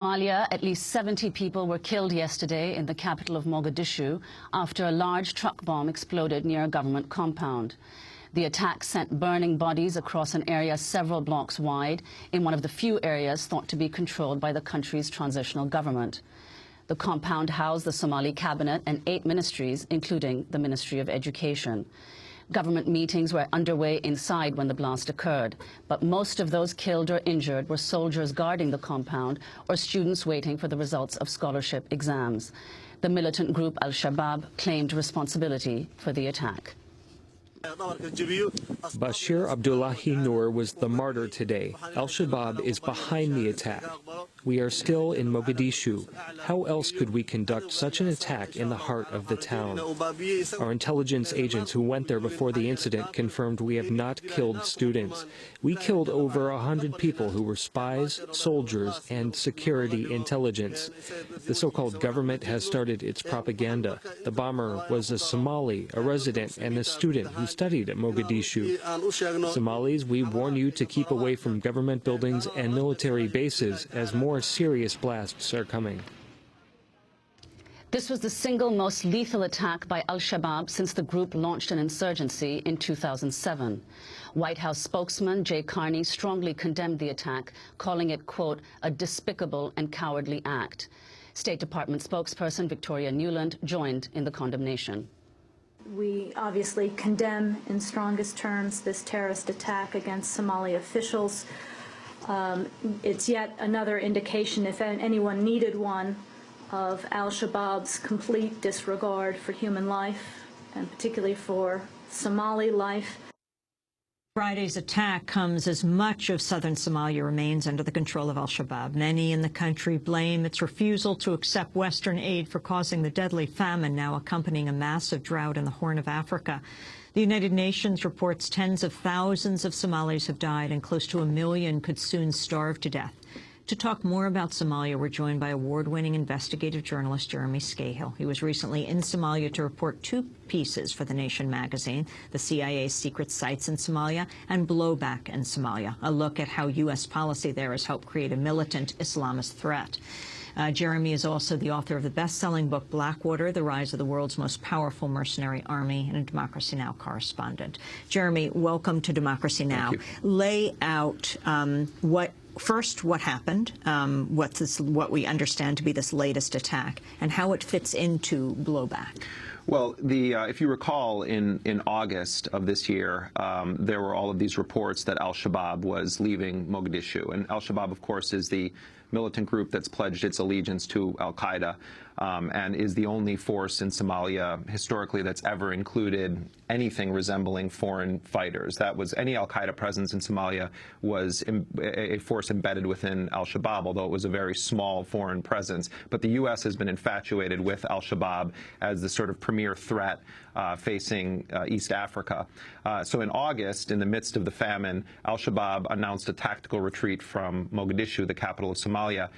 Somalia, at least 70 people were killed yesterday in the capital of Mogadishu after a large truck bomb exploded near a government compound. The attack sent burning bodies across an area several blocks wide in one of the few areas thought to be controlled by the country's transitional government. The compound housed the Somali cabinet and 8 ministries, including the Ministry of Education. Government meetings were underway inside when the blast occurred, but most of those killed or injured were soldiers guarding the compound or students waiting for the results of scholarship exams. The militant group Al-Shabaab claimed responsibility for the attack. Bashir Abdullahi Noor was the martyr today. Al-Shabaab is behind the attack. We are still in Mogadishu. How else could we conduct such an attack in the heart of the town? Our intelligence agents who went there before the incident confirmed we have not killed students. We killed over 100 people who were spies, soldiers, and security intelligence. The so-called government has started its propaganda. The bomber was a Somali, a resident, and a student who studied at Mogadishu. Somalis, we warn you to keep away from government buildings and military bases as more serious blasts are coming. This was the single most lethal attack by Al-Shabaab since the group launched an insurgency in 2007. White House spokesman Jay Carney strongly condemned the attack, calling it, quote, a despicable and cowardly act. State Department spokesperson Victoria Nuland joined in the condemnation. We obviously condemn in strongest terms this terrorist attack against Somali officials. It's yet another indication, if anyone needed one, of Al-Shabaab's complete disregard for human life, and particularly for Somali life. Friday's attack comes as much of southern Somalia remains under the control of Al-Shabaab. Many in the country blame its refusal to accept Western aid for causing the deadly famine now accompanying a massive drought in the Horn of Africa. The United Nations reports tens of thousands of Somalis have died and close to 1 million could soon starve to death. To talk more about Somalia, we're joined by award-winning investigative journalist Jeremy Scahill. He was recently in Somalia to report 2 pieces for The Nation magazine, the CIA's secret sites in Somalia and Blowback in Somalia, a look at how U.S. policy there has helped create a militant Islamist threat. Jeremy is also the author of the best-selling book Blackwater, The Rise of the World's Most Powerful Mercenary Army, and a Democracy Now! Correspondent. Jeremy, welcome to Democracy Now! Lay out what happened, what we understand to be this latest attack, and how it fits into Blowback. Well, if you recall, in August of this year, there were all of these reports that Al-Shabaab was leaving Mogadishu. And Al-Shabaab, of course, is the militant group that's pledged its allegiance to al-Qaeda and is the only force in Somalia historically that's ever included anything resembling foreign fighters. That was any al-Qaeda presence in Somalia was a force embedded within al-Shabaab, although it was a very small foreign presence. But the U.S. has been infatuated with al-Shabaab as the sort of premier threat facing East Africa. So in August, in the midst of the famine, al-Shabaab announced a tactical retreat from Mogadishu, the capital of Somalia.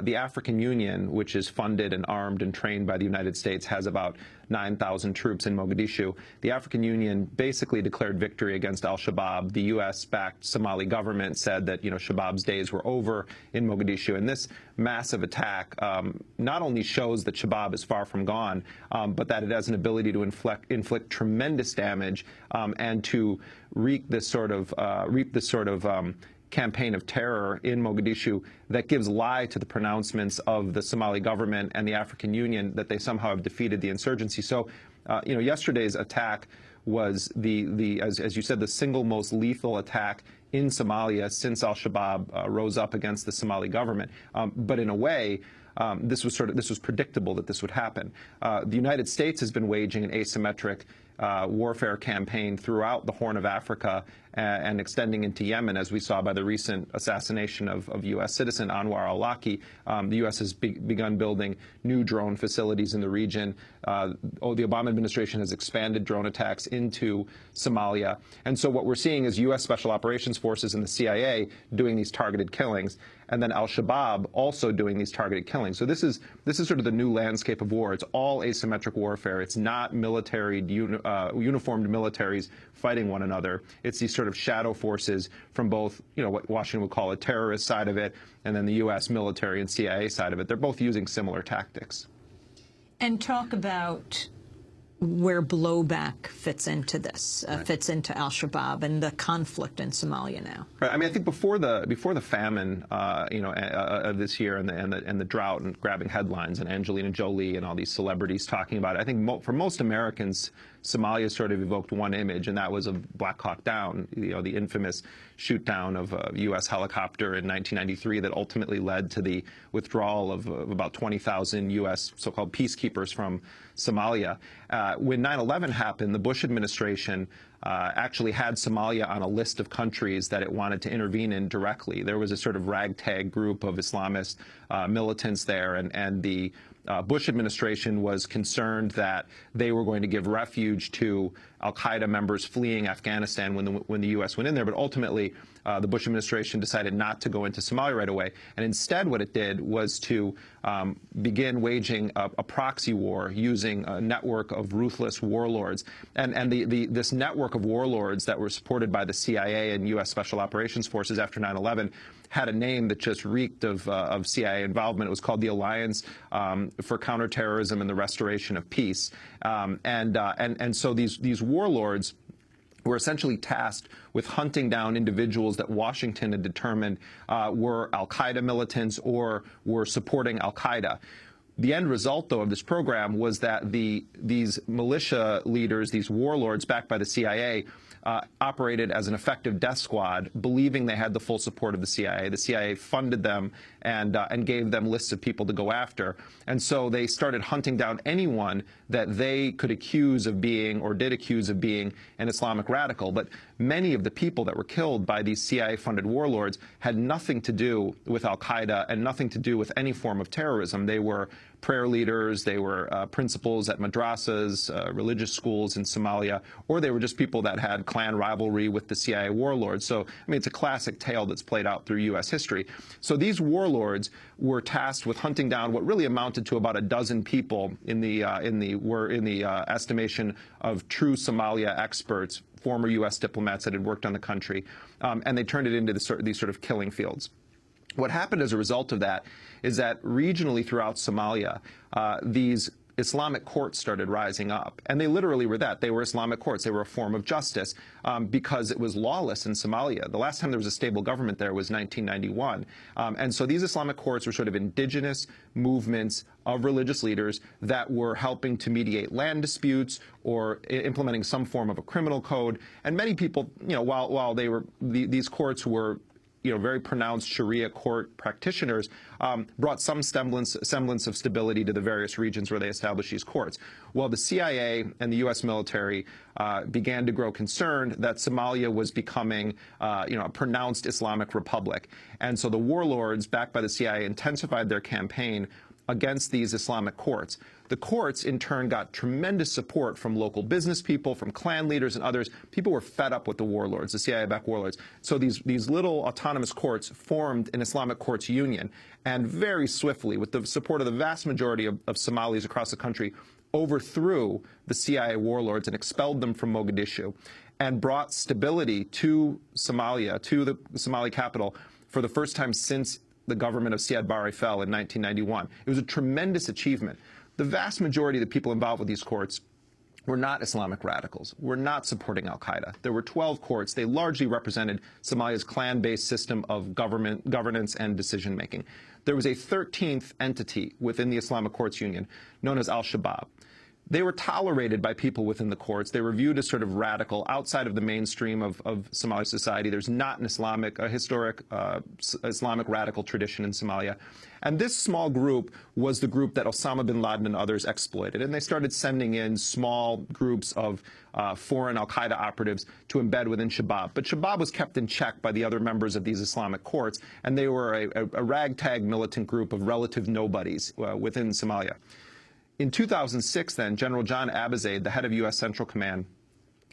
The African Union, which is funded and armed and trained by the United States, has about 9,000 troops in Mogadishu. The African Union basically declared victory against al-Shabaab. The U.S.-backed Somali government said that, Shabaab's days were over in Mogadishu. And this massive attack not only shows that Shabaab is far from gone, but that it has an ability to inflict tremendous damage and to reap this sort of campaign of terror in Mogadishu that gives lie to the pronouncements of the Somali government and the African Union that they somehow have defeated the insurgency. So, yesterday's attack was as you said, the single most lethal attack in Somalia since al-Shabaab rose up against the Somali government. But in a way, this was predictable that this would happen. The United States has been waging an asymmetric warfare campaign throughout the Horn of Africa and extending into Yemen, as we saw by the recent assassination of U.S. citizen Anwar al-Awlaki. The U.S. has begun building new drone facilities in the region. The Obama administration has expanded drone attacks into Somalia. And so what we're seeing is U.S. Special Operations Forces and the CIA doing these targeted killings. and then al-Shabaab also doing these targeted killings. So this is sort of the new landscape of war. It's all asymmetric warfare. It's not military, uniformed militaries fighting one another. It's these sort of shadow forces from both, what Washington would call a terrorist side of it, and then the U.S. military and CIA side of it. They're both using similar tactics. And talk about where Blowback fits into this, fits into al-Shabaab and the conflict in Somalia now. Right. I mean, I think before the famine, of this year and the drought and grabbing headlines and Angelina Jolie and all these celebrities talking about it, I think for most Americans, Somalia sort of evoked one image, and that was of Black Hawk Down, the infamous shoot down of a U.S. helicopter in 1993 that ultimately led to the withdrawal of about 20,000 U.S. so-called peacekeepers from Somalia. When 9/11 happened, the Bush administration actually had Somalia on a list of countries that it wanted to intervene in directly. There was a sort of ragtag group of Islamist militants there, and the Bush administration was concerned that they were going to give refuge to al-Qaeda members fleeing Afghanistan when the U.S. went in there. But ultimately, the Bush administration decided not to go into Somalia right away. And instead, what it did was to begin waging a proxy war using a network of ruthless warlords. And this network of warlords that were supported by the CIA and U.S. Special Operations Forces after 9/11 had a name that just reeked of CIA involvement. It was called the Alliance for Counterterrorism and the Restoration of Peace. And so these warlords were essentially tasked with hunting down individuals that Washington had determined were al-Qaeda militants or were supporting al-Qaeda. The end result, though, of this program was that these militia leaders, these warlords backed by the CIA, operated as an effective death squad, believing they had the full support of the CIA. The CIA funded them and gave them lists of people to go after. And so they started hunting down anyone that they could accuse of being, or did accuse of being, an Islamic radical. But many of the people that were killed by these CIA-funded warlords had nothing to do with al-Qaeda and nothing to do with any form of terrorism. They were prayer leaders, they were principals at madrasas, religious schools in Somalia, or they were just people that had clan rivalry with the CIA warlords. So, I mean, it's a classic tale that's played out through U.S. history. So these warlords were tasked with hunting down what really amounted to about a dozen people in the estimation of true Somalia experts, former U.S. diplomats that had worked on the country, and they turned it into these sort of killing fields. What happened as a result of that is that regionally throughout Somalia, these Islamic courts started rising up. And they literally were that. They were Islamic courts. They were a form of justice because it was lawless in Somalia. The last time there was a stable government there was 1991. And so these Islamic courts were sort of indigenous movements of religious leaders that were helping to mediate land disputes or implementing some form of a criminal code. And many people, while they were, these courts were very pronounced Sharia court practitioners, brought some semblance of stability to the various regions where they established these courts. Well, the CIA and the U.S. military began to grow concerned that Somalia was becoming, a pronounced Islamic republic. And so the warlords, backed by the CIA, intensified their campaign against these Islamic courts. The courts, in turn, got tremendous support from local business people, from clan leaders and others. People were fed up with the warlords, the CIA-backed warlords. So these little autonomous courts formed an Islamic courts union, and very swiftly, with the support of the vast majority of Somalis across the country, overthrew the CIA warlords and expelled them from Mogadishu, and brought stability to Somalia, to the Somali capital, for the first time since the government of Siad Barre fell in 1991. It was a tremendous achievement. The vast majority of the people involved with these courts were not Islamic radicals, were not supporting al-Qaeda. There were 12 courts. They largely represented Somalia's clan-based system of governance and decision-making. There was a 13th entity within the Islamic Courts Union known as al-Shabaab. They were tolerated by people within the courts. They were viewed as sort of radical outside of the mainstream of Somali society. There's not a historic Islamic radical tradition in Somalia. And this small group was the group that Osama bin Laden and others exploited. And they started sending in small groups of foreign al-Qaeda operatives to embed within Shabaab. But Shabaab was kept in check by the other members of these Islamic courts, and they were a ragtag militant group of relative nobodies within Somalia. In 2006, then, General John Abizaid, the head of U.S. Central Command,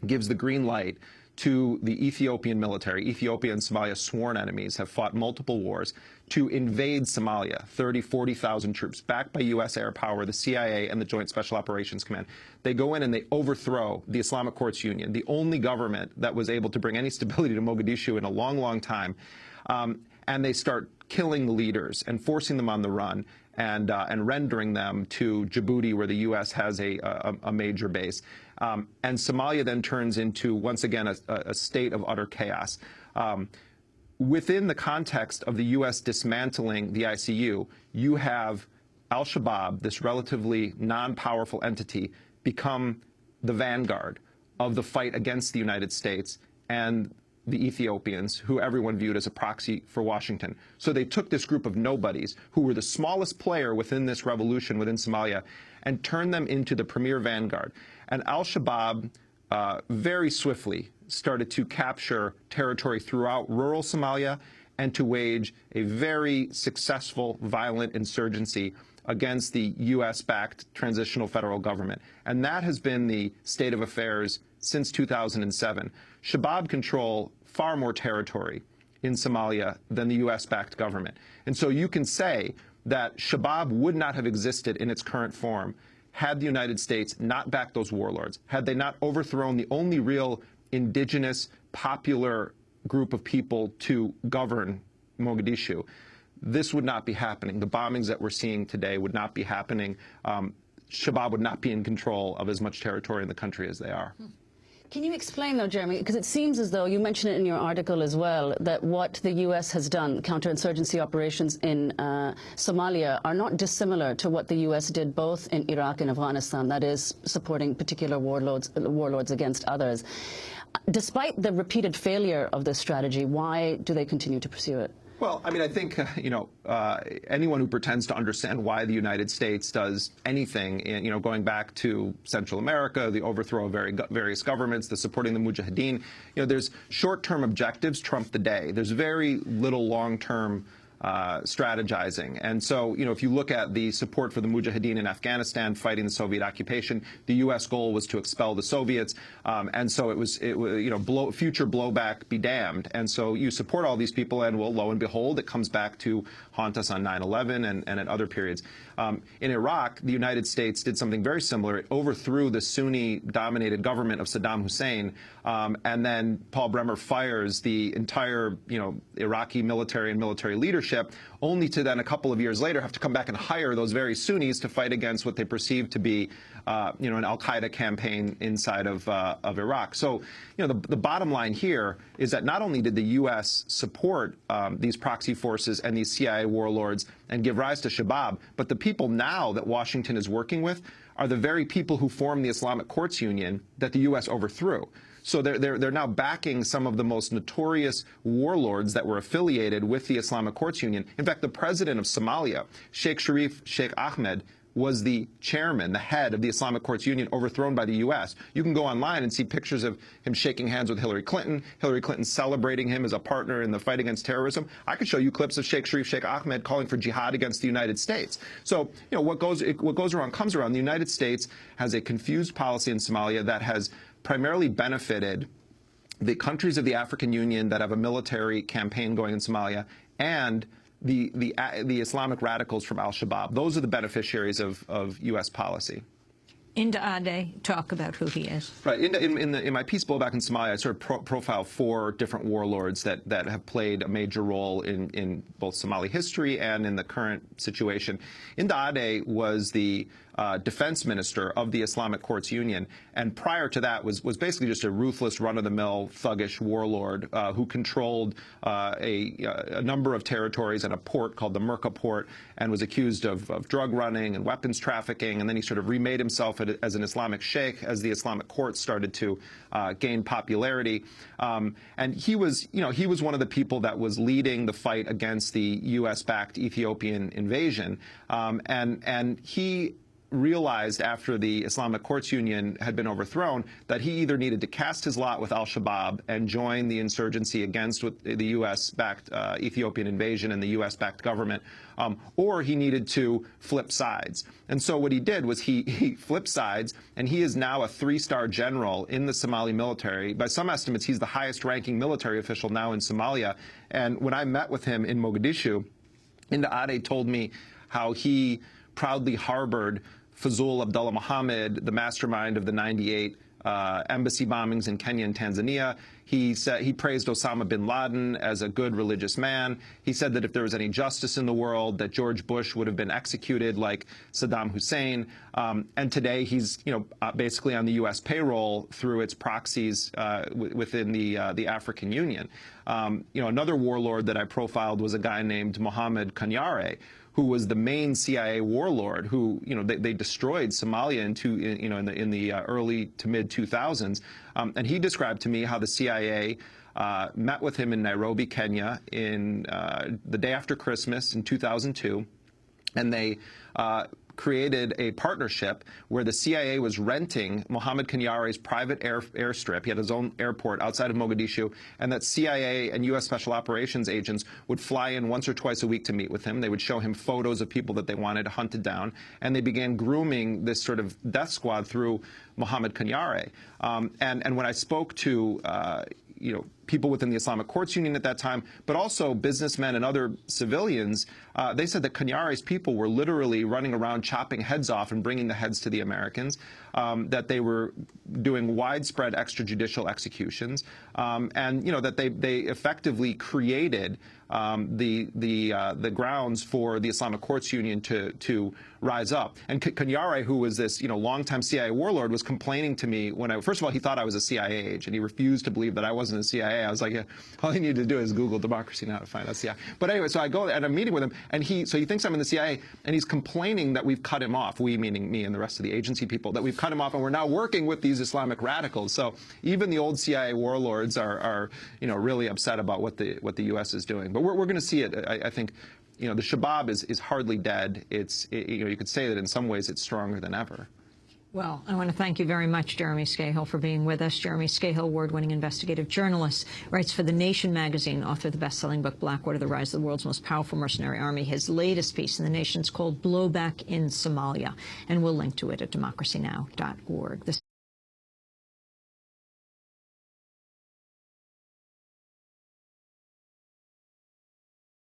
gives the green light to the Ethiopian military. Ethiopia and Somalia, sworn enemies, have fought multiple wars to invade Somalia, 30, 40,000 troops, backed by U.S. air power, the CIA, and the Joint Special Operations Command. They go in and they overthrow the Islamic Courts Union, the only government that was able to bring any stability to Mogadishu in a long, long time. And they start killing the leaders and forcing them on the run and rendering them to Djibouti, where the U.S. has a major base. And Somalia then turns into, once again, a state of utter chaos. Within the context of the U.S. dismantling the ICU, you have al-Shabaab, this relatively non-powerful entity, become the vanguard of the fight against the United States and the Ethiopians, who everyone viewed as a proxy for Washington. So they took this group of nobodies, who were the smallest player within this revolution within Somalia, and turned them into the premier vanguard. And al-Shabaab very swiftly started to capture territory throughout rural Somalia and to wage a very successful, violent insurgency against the U.S.-backed transitional federal government. And that has been the state of affairs since 2007. Shabaab control far more territory in Somalia than the U.S.-backed government. And so you can say that Shabaab would not have existed in its current form had the United States not backed those warlords, had they not overthrown the only real indigenous, popular group of people to govern Mogadishu. This would not be happening. The bombings that we're seeing today would not be happening. Shabaab would not be in control of as much territory in the country as they are. Can you explain, though, Jeremy, because it seems as though, you mentioned it in your article as well, that what the U.S. has done, counterinsurgency operations in Somalia, are not dissimilar to what the U.S. did both in Iraq and Afghanistan, that is, supporting particular warlords against others. Despite the repeated failure of this strategy, why do they continue to pursue it? Well, I mean, I think, anyone who pretends to understand why the United States does anything, going back to Central America, the overthrow of various governments, the supporting the Mujahideen, there's short-term objectives trump the day. There's very little long-term strategizing. And so, if you look at the support for the Mujahideen in Afghanistan fighting the Soviet occupation, the U.S. goal was to expel the Soviets. And so it was future blowback be damned. And so you support all these people, and, well, lo and behold, it comes back to haunt us on 9/11 and at other periods. In Iraq, the United States did something very similar. It overthrew the Sunni-dominated government of Saddam Hussein, and then Paul Bremer fires the entire, Iraqi military and military leadership, only to then a couple of years later have to come back and hire those very Sunnis to fight against what they perceive to be, an al-Qaeda campaign inside of Iraq. So, the bottom line here is that not only did the U.S. support these proxy forces and these CIA warlords and give rise to Shabaab, but the people now that Washington is working with are the very people who formed the Islamic Courts Union that the U.S. overthrew. So they're now backing some of the most notorious warlords that were affiliated with the Islamic Courts Union. In fact, the president of Somalia, Sheikh Ahmed, was the chairman, the head of the Islamic Courts Union, overthrown by the U.S. You can go online and see pictures of him shaking hands with Hillary Clinton celebrating him as a partner in the fight against terrorism. I could show you clips of Sheikh Ahmed calling for jihad against the United States. So, what goes around comes around. The United States has a confused policy in Somalia that has primarily benefited the countries of the African Union that have a military campaign going in Somalia and the Islamic radicals from al-Shabaab. Those are the beneficiaries of U.S. policy. Inda Ade, talk about who he is. Right. In my piece, Blowback in Somalia, I sort of profile 4 different warlords that have played a major role in both Somali history and in the current situation. Inda Ade was the defense minister of the Islamic Courts Union, and prior to that was basically just a ruthless, run-of-the-mill, thuggish warlord who controlled a number of territories and a port called the Merka port, and was accused of drug running and weapons trafficking, and then he sort of remade himself as an Islamic sheikh as the Islamic courts started to gain popularity. And he was one of the people that was leading the fight against the U.S.-backed Ethiopian invasion, and he realized after the Islamic Courts Union had been overthrown that he either needed to cast his lot with al-Shabaab and join the insurgency against the U.S.-backed Ethiopian invasion and the U.S.-backed government, or he needed to flip sides. And so what he did was he flipped sides, and he is now a 3-star general in the Somali military. By some estimates, he's the highest-ranking military official now in Somalia. And when I met with him in Mogadishu, Inda Ade told me how he proudly harbored Fazul Abdullah Mohammed, the mastermind of the '98 embassy bombings in Kenya and Tanzania. He said he praised Osama bin Laden as a good religious man. He said that if there was any justice in the world, that George Bush would have been executed like Saddam Hussein. And today he's, basically on the U.S. payroll through its proxies within the African Union. Another warlord that I profiled was a guy named Mohammed Kanyare, who was the main CIA warlord, who they destroyed Somalia in the early to mid 2000s, and he described to me how the CIA met with him in Nairobi, Kenya, in the day after Christmas in 2002, and they created a partnership where the CIA was renting Mohammed Kanyare's private airstrip. He had his own airport outside of Mogadishu, and that CIA and U.S. Special Operations agents would fly in once or twice a week to meet with him. They would show him photos of people that they wanted hunted down, and they began grooming this sort of death squad through Mohammed Kanyare. And when I spoke to people within the Islamic Courts Union at that time, but also businessmen and other civilians, they said that Kanyare's people were literally running around chopping heads off and bringing the heads to the Americans, that they were doing widespread extrajudicial executions, and that they effectively created the grounds for the Islamic Courts Union to rise up. And Kanyare, who was this longtime CIA warlord, was complaining to me when first of all, he thought I was a CIA agent. He refused to believe that I wasn't a CIA. I was like, yeah, all you need to do is Google democracy now to find out CIA. But anyway, so I go and I'm meeting with him, and he thinks I'm in the CIA, and he's complaining that we've cut him off. We, meaning me and the rest of the agency people, that we've cut him off, and we're now working with these Islamic radicals. So even the old CIA warlords are really upset about what the U.S. is doing. But we're going to see it. I think the Shabab is hardly dead. You could say that in some ways it's stronger than ever. Well, I want to thank you very much, Jeremy Scahill, for being with us. Jeremy Scahill, award-winning investigative journalist, writes for The Nation magazine, author of the best-selling book Blackwater, The Rise of the World's Most Powerful Mercenary Army. His latest piece in The Nation is called Blowback in Somalia, and we'll link to it at democracynow.org.